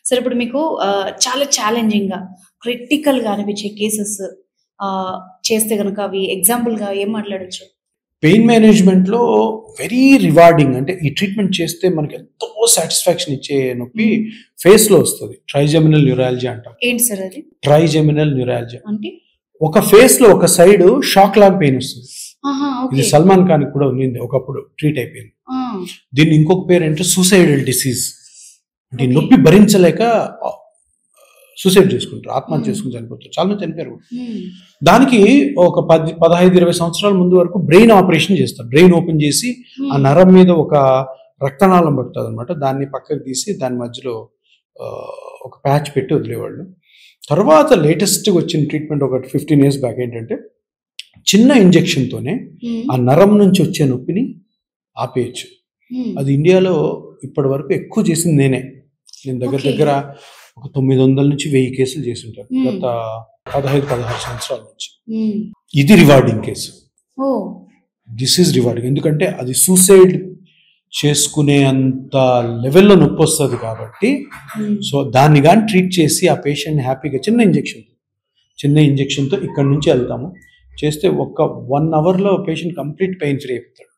సరే ఇప్పుడు మీకు చాలా ఛాలెంజింగ్‌గా, క్రిటికల్‌గా అనిపించే కేసెస్ చేస్తే గనుక అవి ఎగ్జాంపుల్‌గా ఏం మాట్లాడొచ్చు? పెయిన్ మేనేజ్మెంట్‌లో వెరీ రివార్డింగ్ అంటే ఈ ట్రీట్మెంట్ చేస్తే మనకి ఎంతో సాటిస్ఫాక్షన్ ఇచ్చే నొప్పి హ్మ్. ఫేస్‌లో వస్తది. ట్రైజెమినల్ న్యూరాలజియా అంటాం. ఏంటి సార్ అది? Trigeminal neuralgia. అంటే? ఒక ఫేస్‌లో ఒక సైడ్ షాక్ లాగా పెయిన్ వస్తది. ఆహా! ఇది ఓకే. సల్మాన్ ఖాన్‌కి కూడా ఉండింది ఒకప్పుడు ట్రీట్ అయిపోయింది. ఆ! దీన్ని ఇంకొక పేరేంటి సూసైడల్ డిసీజ్. అంటే ఈ ఓకే. నొప్పి భరించలేక సూసైడ్ చేసుకుంటారు. ఆత్మహత్య హ్మ్. చేసుకొని చనిపోతారు. చాలా మంది చనిపోయారు. హ్మ్. దానికి ఒక 15, 20 సంవత్సరాల ముందు వరకు బ్రెయిన్ ఆపరేషన్ చేస్తారు. బ్రెయిన్ ఓపెన్ చేసి ఆ హ్మ్. నరం మీద ఒక రక్తనాళం పడుతుందన్నమాట. దాన్ని పక్కకు తీసి దాని మధ్యలో ఒక ప్యాచ్ పెట్టి వదిలేవాళ్ళు. తర్వాత లేటెస్ట్‌గా వచ్చిన ట్రీట్మెంట్ ఒక 15 ఇయర్స్ బ్యాక్ ఏంటంటే చిన్న ఇంజెక్షన్‌తోనే హ్మ్. ఆ నరం నుంచి వచ్చే నొప్పిని ఆపేయొచ్చు. హ్మ్. అది ఇండియాలో ఇప్పటి వరకు ఎక్కువ చేసింది నేనే. నేను దగ్గర ఓకే. దగ్గర ఒక 900 నుంచి 1000 కేసులు చేసుంటాను. హ్మ్. గత 15, 16 సంవత్సరాల నుంచి. హ్మ్. ఇది rewarding case. Oh! This is rewarding. ఎందుకంటే అది సూసైడ్ చేసుకునే అంత లెవెల్‌లో నొప్పొస్తది కాబట్టి, హ్మ్. సో దాన్ని గాని ట్రీట్ చేసి ఆ పేషెంట్‌ని హ్యాపీగా చిన్న ఇంజెక్షన్‌తో ఇక్కడి నుంచి ఎళ్తాము. చేస్తే ఒక 1 అవర్‌లో పేషెంట్ కంప్లీట్ పెయిన్ ఫ్రీ అయిపోతాడు.